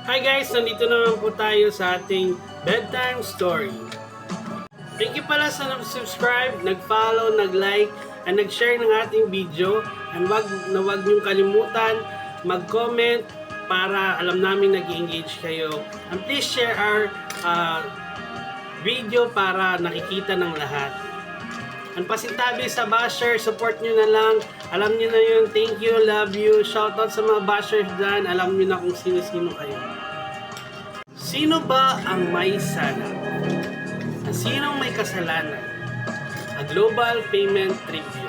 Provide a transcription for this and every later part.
Hi guys! Nandito naman po tayo sa ating bedtime story. Thank you pala sa nag-subscribe, nag-follow, nag-like, and nag-share ng ating video. And wag niyong kalimutan mag-comment para alam namin nag-engage kayo. And please share our video para nakikita ng lahat. Ang pasintabi sa basher, support nyo na lang. Alam nyo na yun. Thank you, love you. Shoutout sa mga bashers dyan. Alam nyo na kung sino-sino kayo. Sino ba ang may sala? Sinong may kasalanan? A Global Payment Review.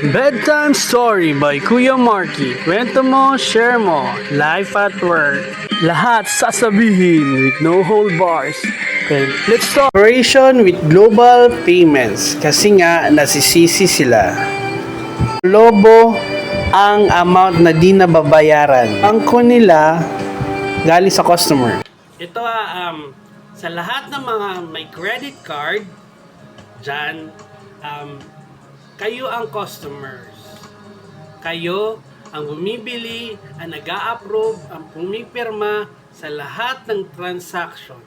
Bedtime Story by Kuya Marky. Kwento mo, share mo. Life at work. Lahat sasabihin with no hold bars. Okay, let's start. Operation with Global Payments. Kasi nga, nasisisi sila. Lobo ang amount na di nababayaran. Bangko nila galing sa customer. Ito sa lahat ng mga may credit card dyan, kayo ang customers. Kayo ang bumibili, ang nag-a-approve, ang pumipirma sa lahat ng transactions.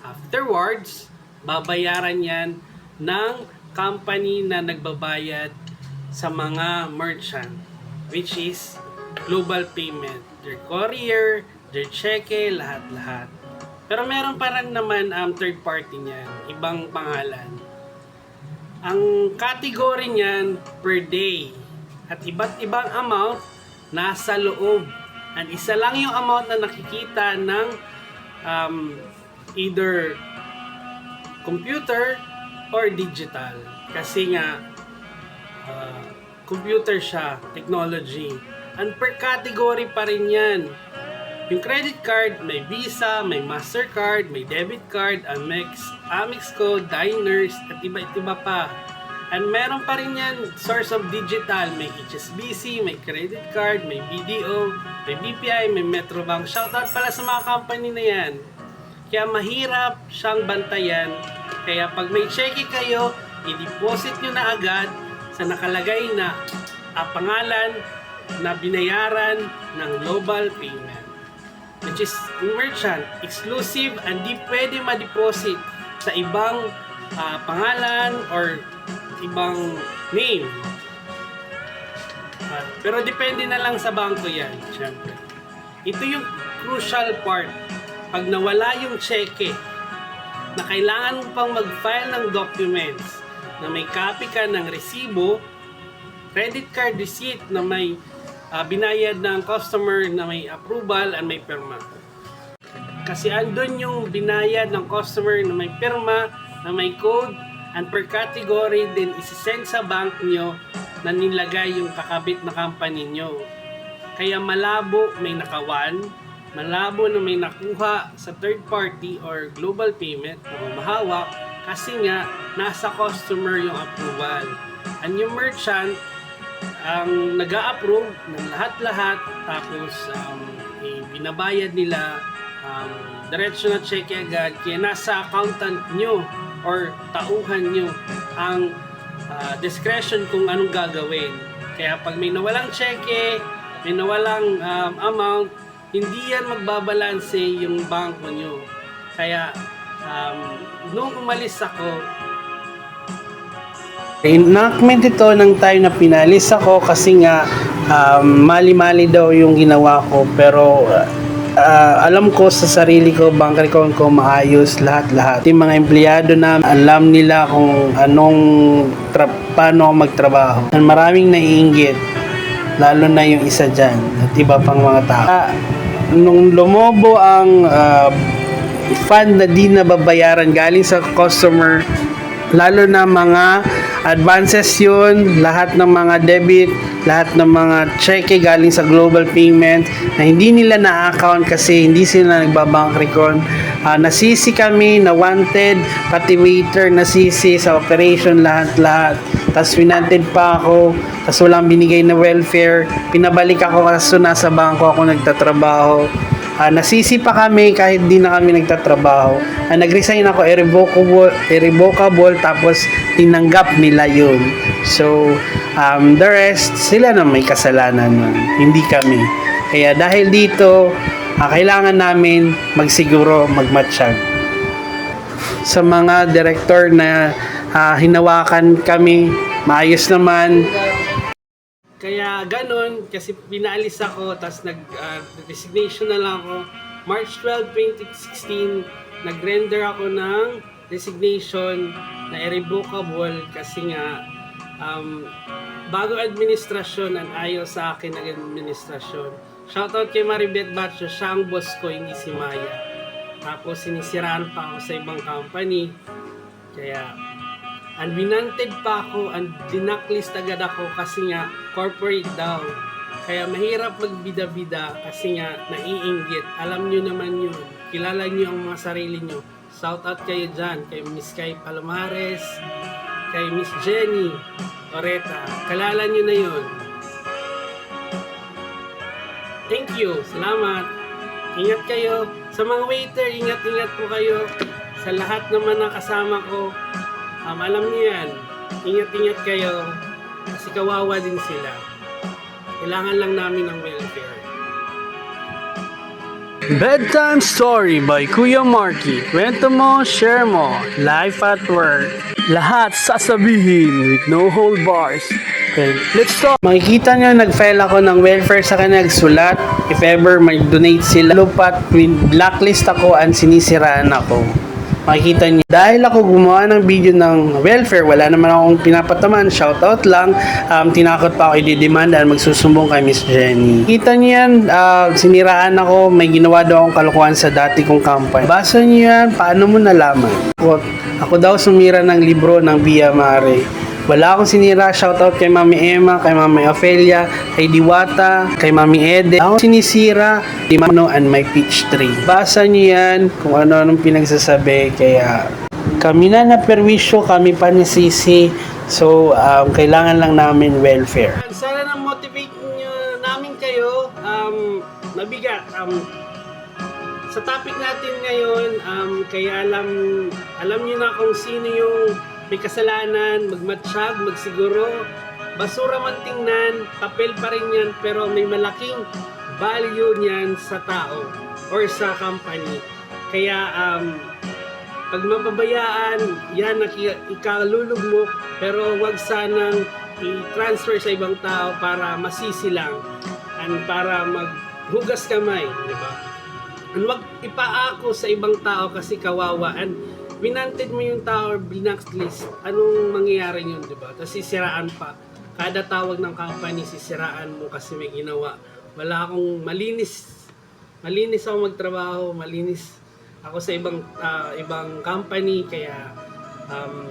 Afterwards, babayaran yan ng company na nagbabayad sa mga merchant, which is Global Payment. Their courier, their cheque, lahat-lahat. Pero meron pa rin naman third party niyan, ibang pangalan. Ang category niyan per day at iba't ibang amount nasa loob. And isa lang yung amount na nakikita ng either computer or digital. Kasi nga computer siya, technology. And per category pa rin yan. Yung credit card, may Visa, may Mastercard, may debit card, Amex code, Diners, at iba-iba pa. And meron pa rin yan, source of digital, may HSBC, may credit card, may BDO, may BPI, may Metrobank. Shoutout pala sa mga company na yan. Kaya mahirap siyang bantayan. Kaya pag may cheque kayo, i-deposit nyo na agad sa nakalagay na pangalan na binayaran ng Global Payment, which is merchant, exclusive, and di pwede ma-deposit sa ibang pangalan or ibang name. Pero depende na lang sa bangko yan, syempre. Ito yung crucial part. Pag nawala yung cheque, na kailangan mo pang mag-file ng documents na may copy ka ng resibo, credit card receipt na may binayad ng customer na may approval and may pirma. Kasi andun yung binayad ng customer na may pirma, na may code, and per category din isisend sa bank nyo na nilagay yung kakabit na company nyo. Kaya malabo may nakawan, malabo na may nakuha sa third party or global payment na humahawak kasi nga nasa customer yung approval. And yung merchant ang nag-a-approve ng lahat-lahat, tapos binabayad nila diretso na check agad, kaya nasa accountant nyo or tauhan nyo ang discretion kung anong gagawin. Kaya pag may nawalang cheque, may nawalang amount, hindi yan magbabalanse yung bangko nyo. Kaya nung umalis ako, enactment ito ng time na pinalis ako kasi nga mali-mali daw yung ginawa ko, pero alam ko sa sarili ko, bank account ko maayos lahat-lahat. Yung mga empleyado na alam nila kung paano magtrabaho. And maraming naiinggit, lalo na yung isa dyan at iba pang mga tao. Nung lumobo ang fund na di nababayaran galing sa customer, lalo na mga advances yun, lahat ng mga debit, lahat ng mga cheque galing sa global payment na hindi nila na-account kasi hindi sila nagbabank recon. Nasisi kami, na wanted, pati waiter nasisi sa operation, lahat-lahat. Tapos pinanted pa ako, tapos walang binigay na welfare, pinabalik ako kasi nasa bangko ako nagtatrabaho. Nasisi pa kami kahit di na kami nagtatrabaho. Nag-resign ako, irrevocable, tapos tinanggap nila yun. So, the rest, sila na may kasalanan nun, hindi kami. Kaya dahil dito, kailangan namin magsiguro, magmatsyag. Sa mga director na hinawakan kami, maayos naman. Kaya ganun, kasi pinaalis ako, tapos nag-resignation na lang ako. March 12, 2016, nag-render ako ng resignation na irrevocable kasi nga bago administrasyon ang ayaw sa akin ng administrasyon. Shoutout kay Maribeth Batcho, siya ang boss ko, hindi si Maya. Tapos sinisiraan pa ako sa ibang company. Kaya unwanted pa ako, and dinacklist agad ako kasi nga corporate daw. Kaya mahirap magbida-bida kasi nga naiinggit. Alam nyo naman yun. Kilala nyo ang mga sarili nyo. Shout out kayo dyan. Kay Miss Kay Palomares, kay Miss Jenny Oreta. Kilala nyo na yun. Thank you. Salamat. Ingat kayo. Sa mga waiter, ingat-ingat po kayo. Sa lahat naman ng kasama ko, alam niyo yan. Ingat-ingat kayo. Kasi kawawa din sila. Kailangan lang namin ng welfare. Bedtime Story by Kuya Marky. Kwento mo, share mo. Life at work. Lahat sasabihin with no hold bars. Okay, let's start. Makikita nyo, nag-file ako ng welfare sa kanila, nagsulat. If ever mag-donate sila, lupat, blacklist ako and sinisiraan ako. Makikita nyo, dahil ako gumawa ng video ng welfare, wala naman akong pinapataman, shoutout lang, tinakot pa ako i-demand and magsusumbong kay Miss Jenny. Kita nyo yan, siniraan ako, may ginawa daw akong kalokohan sa dati kong company. Basa nyo yan, paano mo nalaman? Ako daw sumira ng libro ng Via Mare. Wala akong sinira, shoutout kay Mami Emma, kay Mami Ophelia, kay Diwata, kay Mami Ede. Ako sinisira, Dimano and my peach tree. Basa niyo yan kung ano-anong pinagsasabi, kaya kami na perwisyo, kami pa ni Sisi. So, kailangan lang namin welfare. Sana na-motivate nyo namin kayo, mabigat. Sa topic natin ngayon, kaya alam niyo na kung sino yung may kasalanan, magmatsyag, magsiguro, basura man tingnan, papel pa rin yan, pero may malaking value niyan sa tao or sa company. Kaya, pag mapabayaan, yan ikalulog mo, pero wag sanang i-transfer sa ibang tao para masisi lang and para maghugas kamay, di ba? And wag ipaako sa ibang tao kasi kawawa, and binanted mo yung tao or binacklist, anong mangyayari yun, di ba? Tapos sisiraan pa. Kada tawag ng company, sisiraan mo kasi may ginawa. Wala akong malinis ako magtrabaho, malinis ako sa ibang company, kaya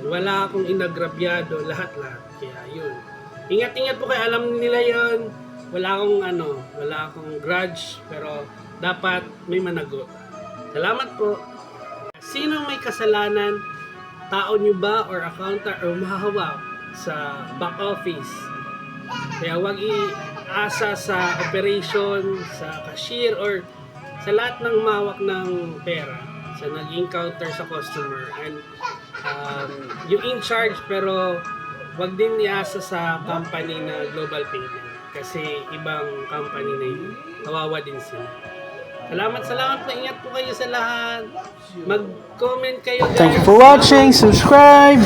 wala akong inagrabyado, lahat-lahat. Kaya yun. Ingat-ingat po kayo, alam nila yun. Wala akong grudge, pero dapat may managot. Salamat po. Sino may kasalanan? Tao nyo ba or accountant or mahawak sa back office? Kaya wag i-asa sa operation, sa cashier, or sa lahat ng mawak ng pera, sa nag-encounter sa customer. And yung in charge, pero wag din i-asa sa company na Global Payment. Kasi ibang company na yun. Kawawa din sila. Salamat po. Ingat po kayo sa lahat. Mag-comment kayo, guys. Thank you for watching. Subscribe.